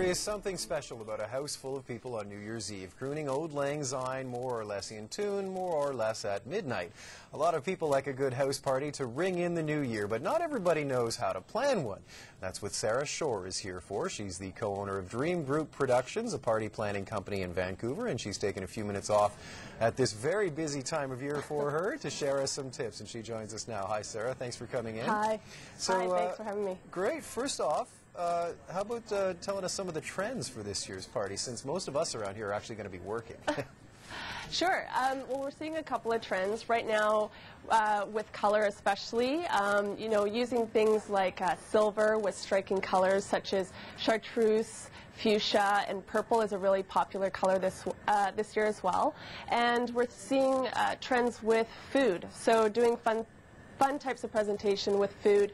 There is something special about a house full of people on New Year's Eve, crooning Auld Lang Syne more or less in tune, more or less at midnight. A lot of people like a good house party to ring in the new year, but not everybody knows how to plan one. That's what Sarah Shore is here for. She's the co-owner of DreamGroup Productions, a party planning company in Vancouver, and she's taken a few minutes off at this very busy time of year for her to share us some tips, and she joins us now. Hi, Sarah. Thanks for coming in. Hi. So, Hi, thanks for having me. Great. First off, how about telling us some of the trends for this year's party, since most of us around here are actually going to be working? Sure. Well, we're seeing a couple of trends right now with color especially. You know, using things like silver with striking colors such as chartreuse, fuchsia, and purple is a really popular color this year as well. And we're seeing trends with food. So doing fun types of presentation with food,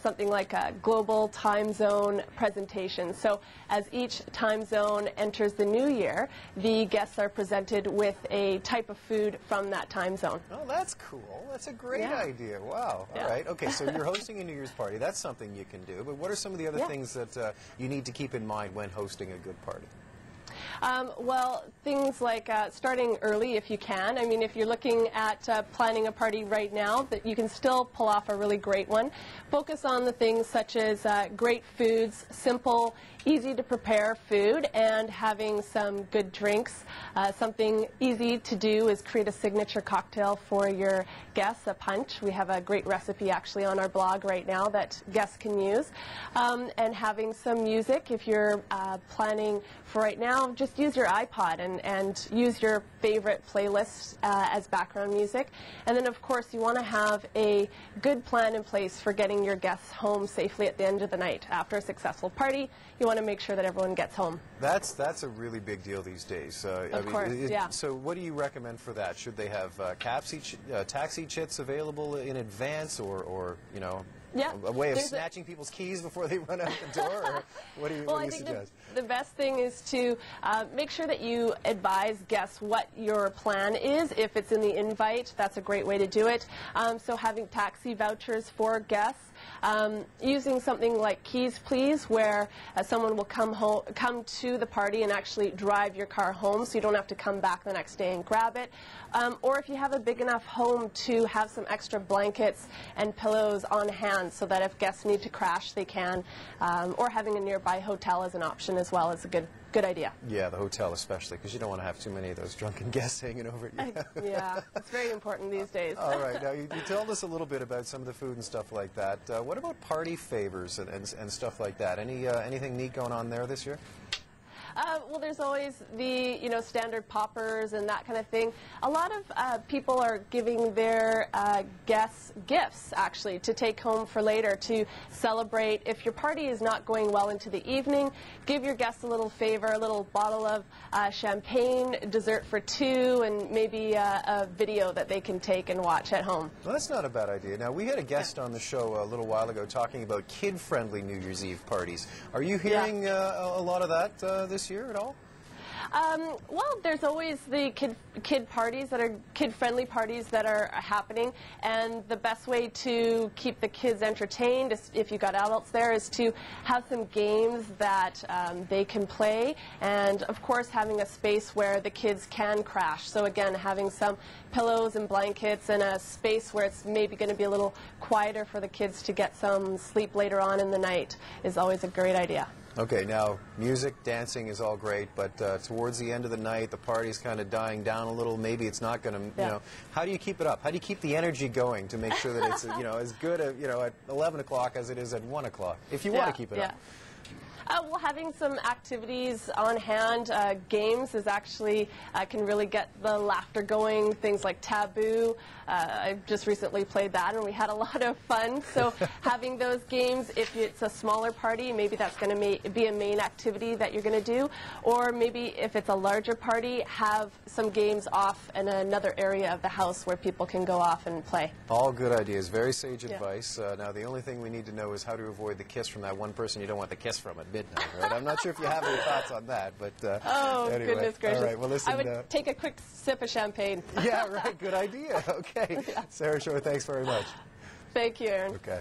something like a global time zone presentation. So as each time zone enters the new year, the guests are presented with a type of food from that time zone. Oh, that's cool. That's a great idea. Wow. Yeah. All right. Okay, so you're hosting a New Year's party. That's something you can do. But what are some of the other things that you need to keep in mind when hosting a good party? Well, things like starting early if you can. I mean, if you're looking at planning a party right now, that you can still pull off a really great one. Focus on the things such as great foods, simple, easy to prepare food, and having some good drinks. Something easy to do is create a signature cocktail for your guests, a punch. We have a great recipe actually on our blog right now that guests can use. And having some music. If you're planning for right now, just use your iPod and use your favorite playlists as background music. And then, of course, you want to have a good plan in place for getting your guests home safely at the end of the night. After a successful party, you want to make sure that everyone gets home. That's a really big deal these days. Of course, yeah. So what do you recommend for that? Should they have taxi chits available in advance, or you know, a way of snatching people's keys before they run out the door? Or what do you, well, what do you I think suggest? the best thing is to make sure that you advise guests what your plan is. If it's in the invite, that's a great way to do it. So having taxi vouchers for guests. Using something like Keys Please, where someone will come to the party and actually drive your car home, so you don't have to come back the next day and grab it. Or if you have a big enough home, to have some extra blankets and pillows on hand so that if guests need to crash, they can. Or having a nearby hotel as an option as well is a good idea. Yeah, the hotel especially, because you don't want to have too many of those drunken guests hanging over at you. Yeah, it's very important these days. All right, now you told us a little bit about some of the food and stuff like that. What about party favors and stuff like that? Anything neat going on there this year? Well, there's always the standard poppers and that kind of thing. A lot of people are giving their guests gifts actually to take home for later to celebrate. If your party is not going well into the evening, give your guests a little favor, a little bottle of champagne, dessert for two, and maybe a video that they can take and watch at home. Well, that's not a bad idea. Now, we had a guest on the show a little while ago talking about kid-friendly New Year's Eve parties. Are you hearing a lot of that this year at all? Well, there's always the kid parties that are kid-friendly parties that are happening, and the best way to keep the kids entertained, if you've got adults there, is to have some games that they can play, and of course having a space where the kids can crash. So again, having some pillows and blankets and a space where it's maybe going to be a little quieter for the kids to get some sleep later on in the night is always a great idea. Okay, now music, dancing is all great, but towards the end of the night, the party's kind of dying down a little. Maybe it's not going to, you know, how do you keep it up? How do you keep the energy going to make sure that it's, as good at, at 11 o'clock as it is at 1 o'clock, if you want to keep it up? Well, having some activities on hand, games is actually can really get the laughter going. Things like Taboo, I just recently played that and we had a lot of fun. So having those games, if it's a smaller party, maybe that's going to be a main activity that you're going to do. Or maybe if it's a larger party, have some games off in another area of the house where people can go off and play. All good ideas. Very sage advice. Now, the only thing we need to know is how to avoid the kiss from that one person you don't want the kiss from at midnight, right? I'm not sure if you have any thoughts on that, but oh, anyway. Goodness gracious. All right, well, listen, I would take a quick sip of champagne. Yeah, right. Good idea. Okay. Sarah Shore, thanks very much. Thank you, Aaron. Okay.